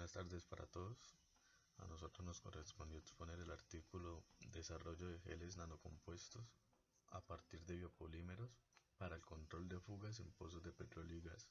Buenas tardes para todos. A nosotros nos correspondió exponer el artículo Desarrollo de geles nanocompuestos a partir de biopolímeros para el control de fugas en pozos de petróleo y gas.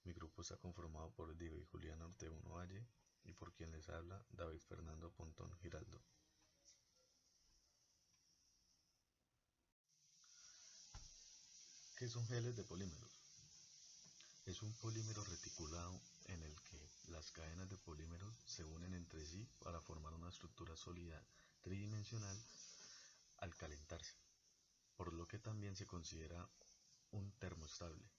Mi grupo está conformado por David Julián Ortega Valle y por quien les habla David Fernando Pontón Giraldo. ¿Qué son geles de polímeros? Es un polímero reticulado en el que las cadenas de polímeros se unen entre sí para formar una estructura sólida tridimensional al calentarse, por lo que también se considera un termoestable.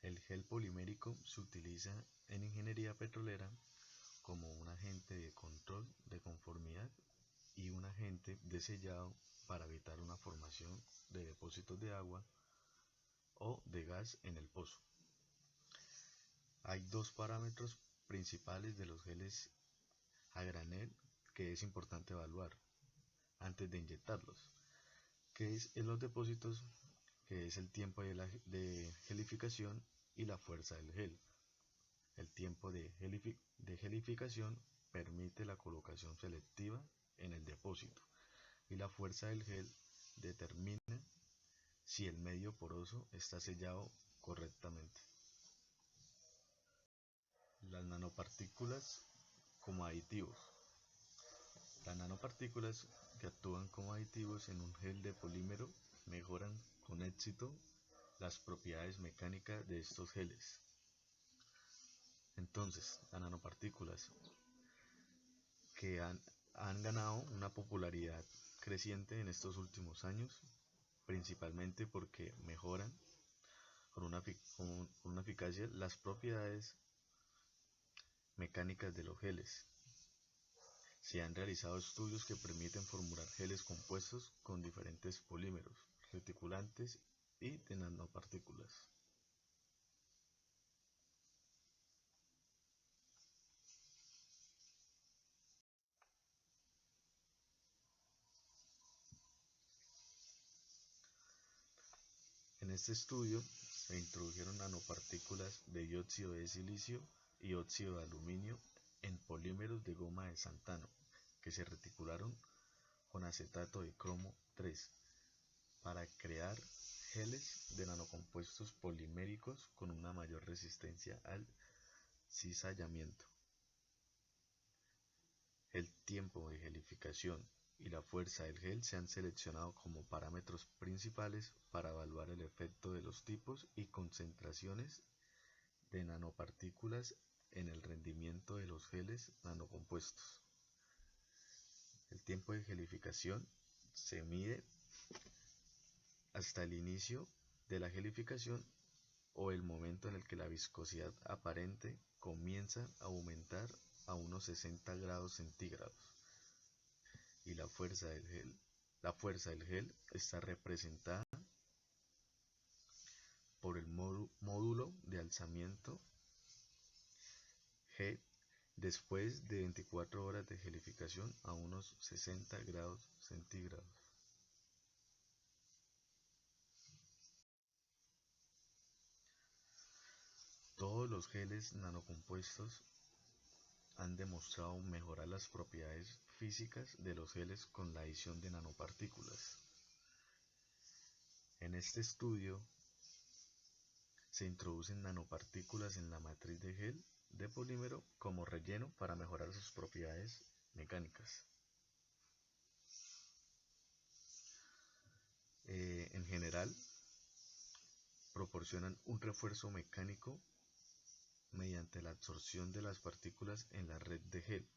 El gel polimérico se utiliza en ingeniería petrolera como un agente de control de conformidad y un agente de sellado para evitar una formación de depósitos de agua o de gas en el pozo. Hay dos parámetros principales de los geles a granel que es importante evaluar antes de inyectarlos, que es en los depósitos, que es el tiempo de gelificación y la fuerza del gel. El tiempo de gelificación permite la colocación selectiva en el depósito y la fuerza del gel determina si el medio poroso está sellado correctamente. Las nanopartículas como aditivos. Las nanopartículas que actúan como aditivos en un gel de polímero mejoran con éxito las propiedades mecánicas de estos geles. Entonces, las nanopartículas que han ganado una popularidad creciente en estos últimos años, principalmente porque mejoran con una eficacia las propiedades mecánicas de los geles. Se han realizado estudios que permiten formular geles compuestos con diferentes polímeros, reticulantes y de nanopartículas. En este estudio se introdujeron nanopartículas de dióxido de silicio y óxido de aluminio en polímeros de goma de xantano que se reticularon con acetato de cromo 3 para crear geles de nanocompuestos poliméricos con una mayor resistencia al cizallamiento. El tiempo de gelificación y la fuerza del gel se han seleccionado como parámetros principales para evaluar el efecto de los tipos y concentraciones de nanopartículas en el rendimiento de los geles nanocompuestos. El tiempo de gelificación se mide hasta el inicio de la gelificación o el momento en el que la viscosidad aparente comienza a aumentar a unos 60 grados centígrados y la fuerza del gel está representada por el módulo de alzamiento G después de 24 horas de gelificación a unos 60 grados centígrados. Todos los geles nanocompuestos han demostrado mejorar las propiedades físicas de los geles con la adición de nanopartículas. En este estudio se introducen nanopartículas en la matriz de gel de polímero como relleno para mejorar sus propiedades mecánicas. En general, proporcionan un refuerzo mecánico mediante la absorción de las partículas en la red de gel.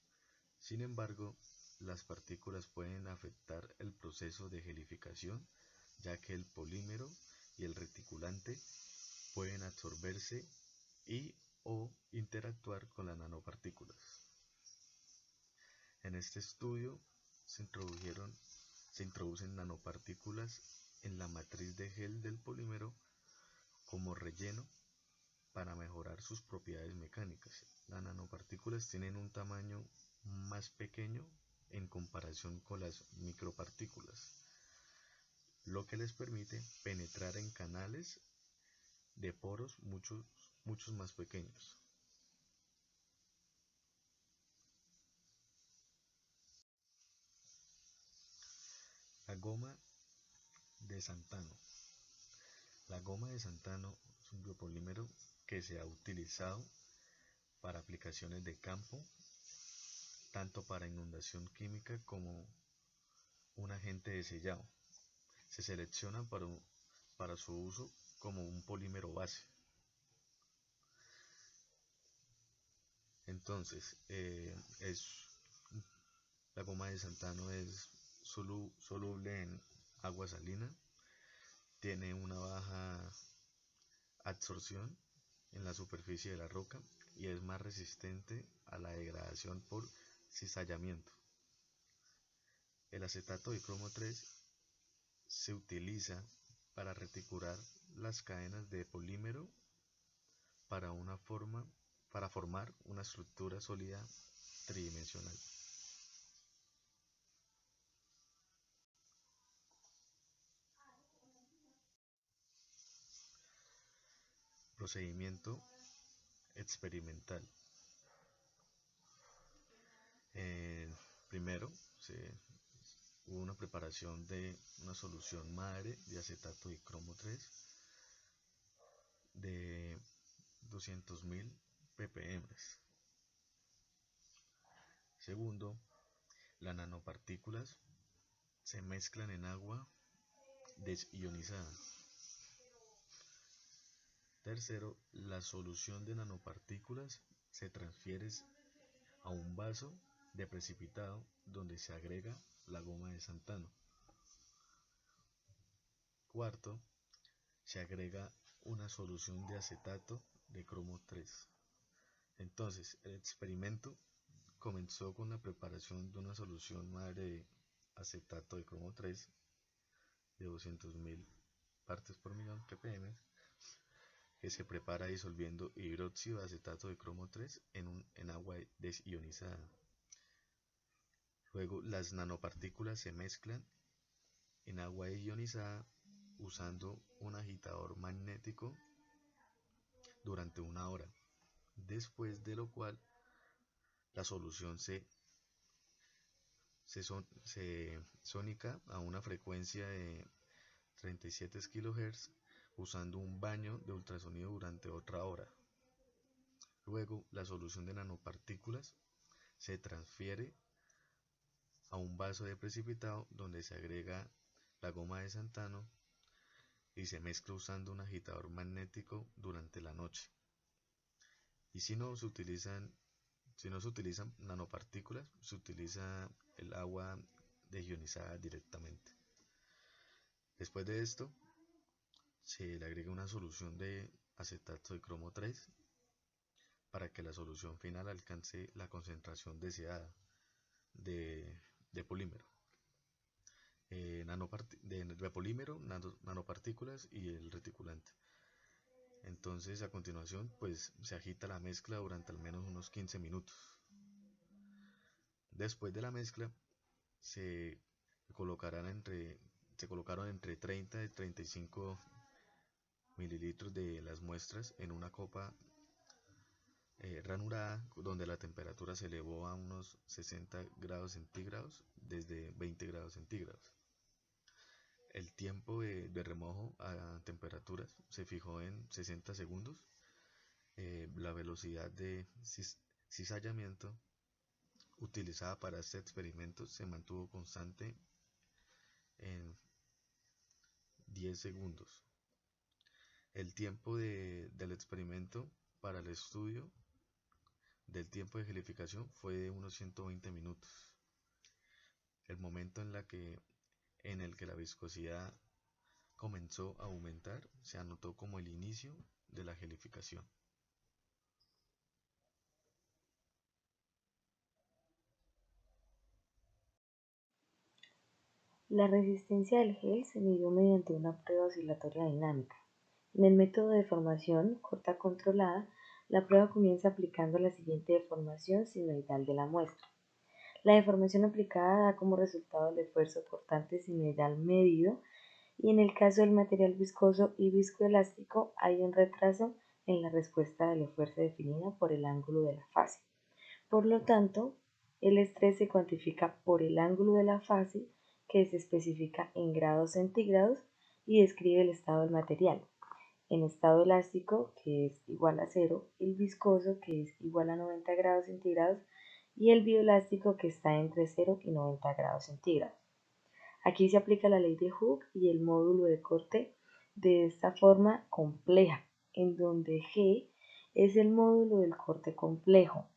Sin embargo, las partículas pueden afectar el proceso de gelificación, ya que el polímero y el reticulante pueden absorberse y o interactuar con las nanopartículas. En este estudio se introducen nanopartículas en la matriz de gel del polímero como relleno para mejorar sus propiedades mecánicas. Las nanopartículas tienen un tamaño más pequeño en comparación con las micropartículas, lo que les permite penetrar en canales de poros muchos más pequeños. goma de Santano. La goma de Santano es un biopolímero que se ha utilizado para aplicaciones de campo, tanto para inundación química como un agente de sellado. Se selecciona para su uso como un polímero base. Entonces, la goma de Santano es soluble en agua salina, tiene una baja absorción en la superficie de la roca y es más resistente a la degradación por cizallamiento. El acetato de cromo 3 se utiliza para reticular las cadenas de polímero para, para formar una estructura sólida tridimensional. Procedimiento experimental. Primero, hubo una preparación de una solución madre de acetato de cromo 3 de 200.000 ppm. Segundo, las nanopartículas se mezclan en agua desionizada. Tercero, la solución de nanopartículas se transfiere a un vaso de precipitado donde se agrega la goma de Santano. Cuarto, se agrega una solución de acetato de cromo 3. Entonces, el experimento comenzó con la preparación de una solución madre de acetato de cromo 3 de 200.000 partes por millón ppm, que se prepara disolviendo hidróxido de acetato de cromo 3 en agua desionizada. Luego las nanopartículas se mezclan en agua ionizada usando un agitador magnético durante 1 hora, después de lo cual la solución se sónica a una frecuencia de 37 kHz usando un baño de ultrasonido durante otra hora. Luego la solución de nanopartículas se transfiere a un vaso de precipitado donde se agrega la goma de Santano y se mezcla usando un agitador magnético durante la noche. Y si no se utilizan nanopartículas, se utiliza el agua desionizada directamente. Después de esto, se le agrega una solución de acetato de cromo 3 para que la solución final alcance la concentración deseada de polímero. De polímero, nanopartículas y el reticulante. Entonces a continuación pues se agita la mezcla durante al menos unos 15 minutos. Después de la mezcla se colocaron entre 30 y 35 mililitros de las muestras en una copa ranurada donde la temperatura se elevó a unos 60 grados centígrados desde 20 grados centígrados. El tiempo de remojo a temperaturas se fijó en 60 segundos. La velocidad de cizallamiento utilizada para este experimento se mantuvo constante en 10 segundos. El tiempo del experimento para el estudio del tiempo de gelificación fue de unos 120 minutos. El momento en el que la viscosidad comenzó a aumentar se anotó como el inicio de la gelificación. La resistencia del gel se midió mediante una prueba oscilatoria dinámica. En el método de deformación corta controlada, la prueba comienza aplicando la siguiente deformación sinusoidal de la muestra. La deformación aplicada da como resultado el esfuerzo cortante sinusoidal medido y en el caso del material viscoso y viscoelástico hay un retraso en la respuesta de la fuerza definida por el ángulo de la fase. Por lo tanto, el estrés se cuantifica por el ángulo de la fase que se especifica en grados centígrados y describe el estado del material. En estado elástico, que es igual a 0, el viscoso, que es igual a 90 grados centígrados, y el bioelástico, que está entre 0 y 90 grados centígrados. Aquí se aplica la ley de Hooke y el módulo de corte de esta forma compleja, en donde G es el módulo del corte complejo.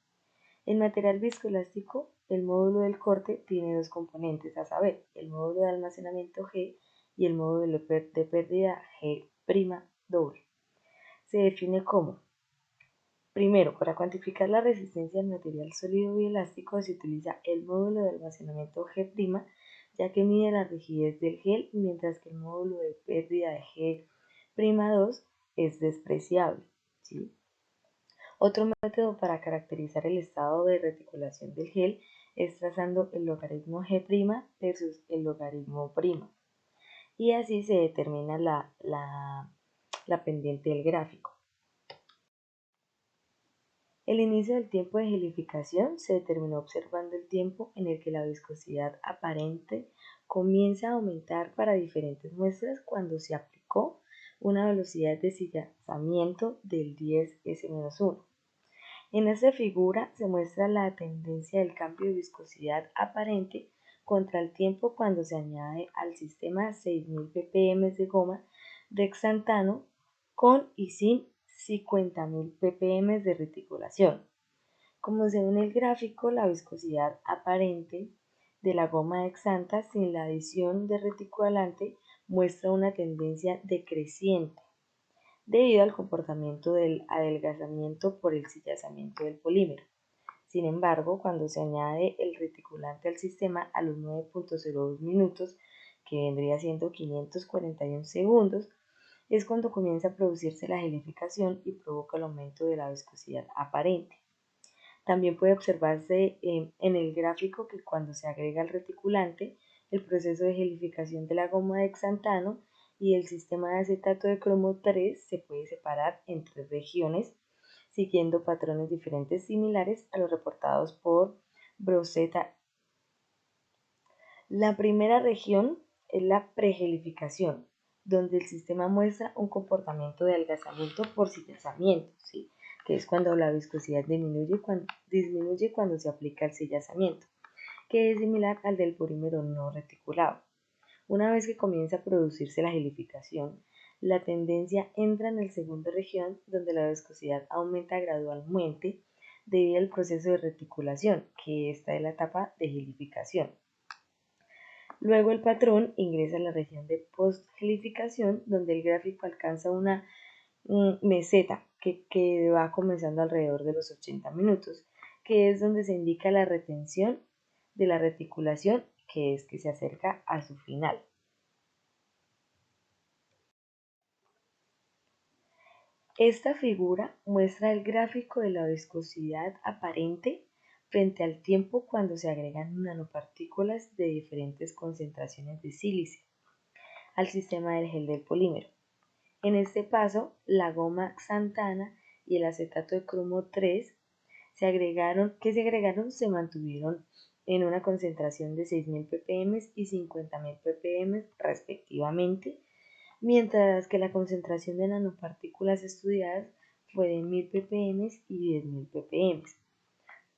En material viscoelástico, el módulo del corte tiene dos componentes, a saber, el módulo de almacenamiento G y el módulo de pérdida G' doble. Se define como: primero, para cuantificar la resistencia del material sólido bioelástico se utiliza el módulo de almacenamiento G', ya que mide la rigidez del gel, mientras que el módulo de pérdida de G'2 es despreciable, ¿sí? Otro método para caracterizar el estado de reticulación del gel es trazando el logaritmo G' versus el logaritmo prima, y así se determina la pendiente del gráfico. El inicio del tiempo de gelificación se determinó observando el tiempo en el que la viscosidad aparente comienza a aumentar para diferentes muestras cuando se aplicó una velocidad de deslizamiento del 10s-1. En esta figura se muestra la tendencia del cambio de viscosidad aparente contra el tiempo cuando se añade al sistema 6000 ppm de goma de xantano con y sin 50.000 ppm de reticulación. Como se ve en el gráfico, la viscosidad aparente de la goma de xanta sin la adición de reticulante muestra una tendencia decreciente debido al comportamiento del adelgazamiento por el sillazamiento del polímero. Sin embargo, cuando se añade el reticulante al sistema a los 9.02 minutos, que vendría siendo 541 segundos, es cuando comienza a producirse la gelificación y provoca el aumento de la viscosidad aparente. También puede observarse en el gráfico que cuando se agrega el reticulante, el proceso de gelificación de la goma de xantano y el sistema de acetato de cromo 3 se puede separar en tres regiones, siguiendo patrones diferentes similares a los reportados por Broseta. La primera región es la pregelificación, donde el sistema muestra un comportamiento de adelgazamiento por sillazamiento, ¿sí? Que es cuando la viscosidad disminuye cuando se aplica el sillazamiento, que es similar al del polímero no reticulado. Una vez que comienza a producirse la gelificación, la tendencia entra en la segunda región, donde la viscosidad aumenta gradualmente debido al proceso de reticulación, que esta es la etapa de gelificación. Luego el patrón ingresa a la región de post-gelificación, donde el gráfico alcanza una meseta que va comenzando alrededor de los 80 minutos, que es donde se indica la retención de la reticulación, que es que se acerca a su final. Esta figura muestra el gráfico de la viscosidad aparente frente al tiempo cuando se agregan nanopartículas de diferentes concentraciones de sílice al sistema del gel del polímero. En este paso, la goma xantana y el acetato de cromo 3 se mantuvieron en una concentración de 6.000 ppm y 50.000 ppm respectivamente, mientras que la concentración de nanopartículas estudiadas fue de 1.000 ppm y 10.000 ppm.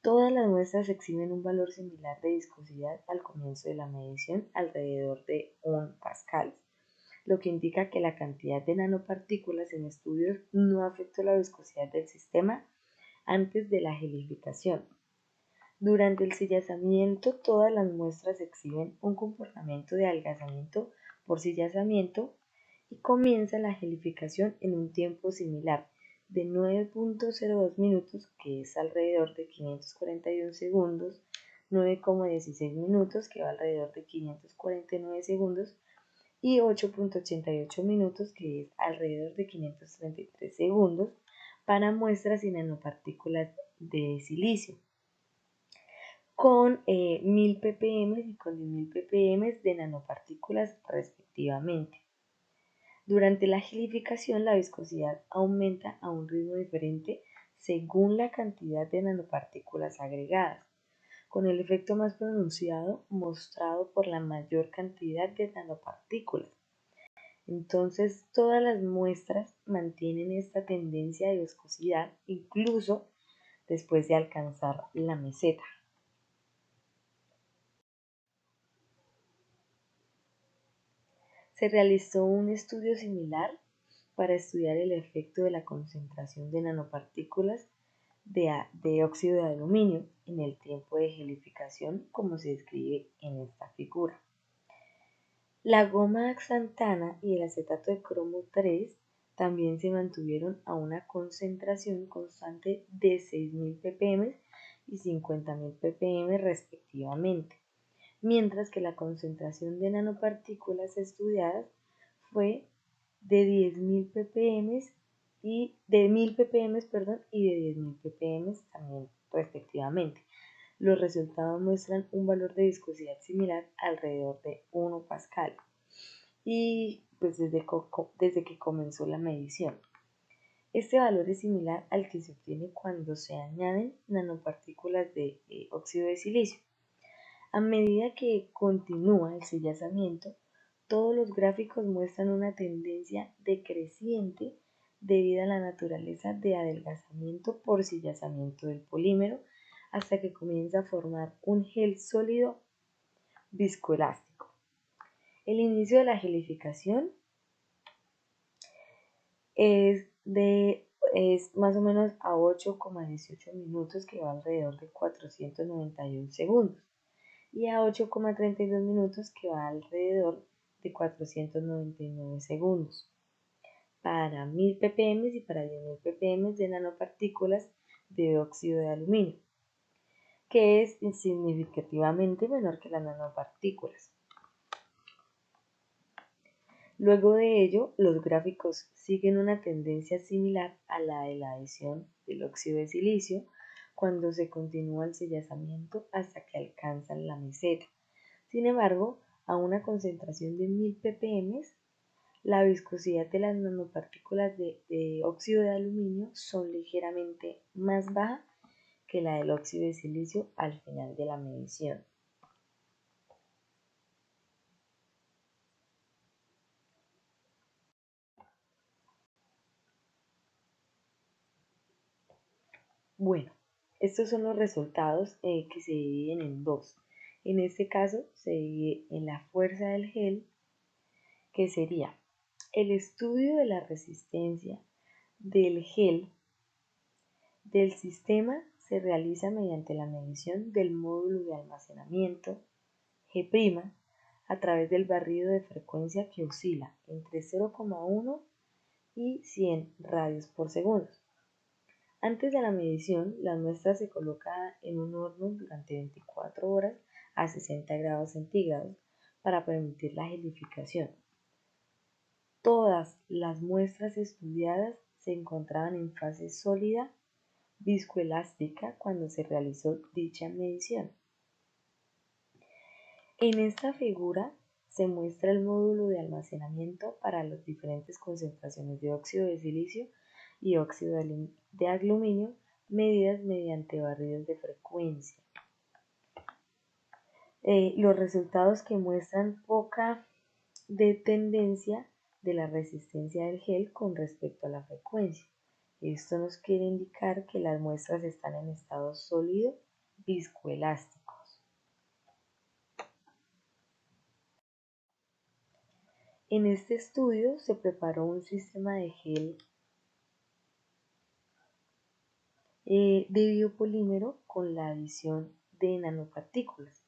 Todas las muestras exhiben un valor similar de viscosidad al comienzo de la medición, alrededor de 1 pascal, lo que indica que la cantidad de nanopartículas en estudios no afectó la viscosidad del sistema antes de la gelificación. Durante el sillazamiento, todas las muestras exhiben un comportamiento de adelgazamiento por sillazamiento y comienza la gelificación en un tiempo similar de 9.02 minutos, que es alrededor de 541 segundos, 9,16 minutos, que va alrededor de 549 segundos, y 8.88 minutos, que es alrededor de 533 segundos, para muestras sin nanopartículas de silicio, con 1000 ppm y con 10.000 ppm de nanopartículas respectivamente. Durante la gelificación, la viscosidad aumenta a un ritmo diferente según la cantidad de nanopartículas agregadas. con el efecto más pronunciado mostrado por la mayor cantidad de nanopartículas. Entonces, todas las muestras mantienen esta tendencia de viscosidad incluso después de alcanzar la meseta. Se realizó un estudio similar para estudiar el efecto de la concentración de nanopartículas de óxido de aluminio en el tiempo de gelificación, como se describe en esta figura. La goma xantana y el acetato de cromo 3 también se mantuvieron a una concentración constante de 6.000 ppm y 50.000 ppm respectivamente, mientras que la concentración de nanopartículas estudiadas fue de 10.000 ppm y de 1.000 ppm, y de 10.000 ppm también respectivamente. Los resultados muestran un valor de viscosidad similar alrededor de 1 pascal y pues desde que comenzó la medición. Este valor es similar al que se obtiene cuando se añaden nanopartículas de óxido de silicio. A medida que continúa el sellazamiento, todos los gráficos muestran una tendencia decreciente debido a la naturaleza de adelgazamiento por sellazamiento del polímero hasta que comienza a formar un gel sólido viscoelástico. El inicio de la gelificación es más o menos a 8,18 minutos, que va alrededor de 491 segundos, y a 8,32 minutos, que va alrededor de 499 segundos, para 1000 ppm y para 10.000 ppm de nanopartículas de óxido de aluminio, que es significativamente menor que las nanopartículas. Luego de ello, los gráficos siguen una tendencia similar a la de la adición del óxido de silicio cuando se continúa el sellazamiento hasta que alcanzan la meseta. Sin embargo, a una concentración de 1000 ppm, la viscosidad de las nanopartículas de óxido de aluminio son ligeramente más baja que la del óxido de silicio al final de la medición. Bueno, estos son los resultados que se dividen en dos. En este caso se divide en la fuerza del gel, que sería el estudio de la resistencia del gel del sistema. Se realiza mediante la medición del módulo de almacenamiento G' a través del barrido de frecuencia, que oscila entre 0,1 y 100 radios por segundo. Antes de la medición, la muestra se coloca en un horno durante 24 horas a 60 grados centígrados para permitir la gelificación. Todas las muestras estudiadas se encontraban en fase sólida viscoelástica cuando se realizó dicha medición. En esta figura se muestra el módulo de almacenamiento para las diferentes concentraciones de óxido de silicio y óxido de aluminio medidas mediante barridos de frecuencia. Los resultados que muestran poca dependencia de la resistencia del gel con respecto a la frecuencia. Esto nos quiere indicar que las muestras están en estado sólido viscoelásticos. En este estudio se preparó un sistema de gel de biopolímero con la adición de nanopartículas,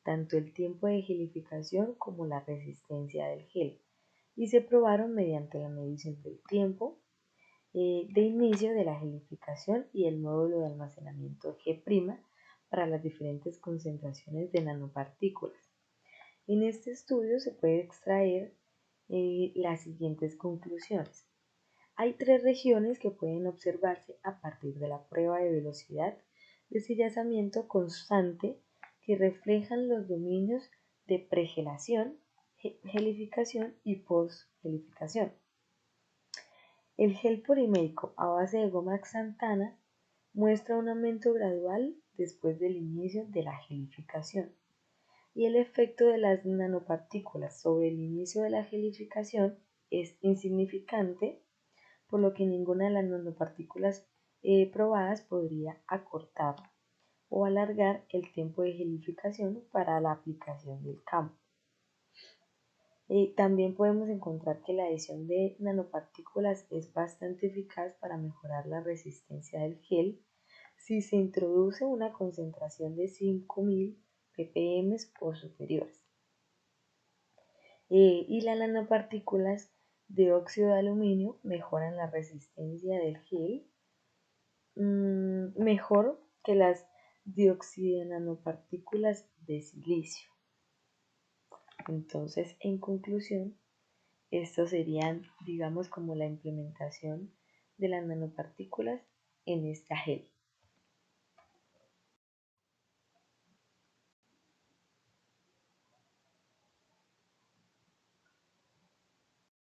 tanto el tiempo de gelificación como la resistencia del gel, y se probaron mediante la medición del tiempo de inicio de la gelificación y el módulo de almacenamiento G' para las diferentes concentraciones de nanopartículas. En este estudio se puede extraer las siguientes conclusiones. Hay tres regiones que pueden observarse a partir de la prueba de velocidad de sellazamiento constante que reflejan los dominios de pregelación, gelificación y postgelificación. El gel polimérico a base de goma xantana muestra un aumento gradual después del inicio de la gelificación. Y el efecto de las nanopartículas sobre el inicio de la gelificación es insignificante, por lo que ninguna de las nanopartículas probadas podría acortar o alargar el tiempo de gelificación para la aplicación del campo. También podemos encontrar que la adición de nanopartículas es bastante eficaz para mejorar la resistencia del gel si se introduce una concentración de 5000 ppm o superiores. Y las nanopartículas de óxido de aluminio mejoran la resistencia del gel mejor que las dioxinanopartículas de silicio. Entonces, en conclusión, estos serían, digamos, como la implementación de las nanopartículas en esta gel.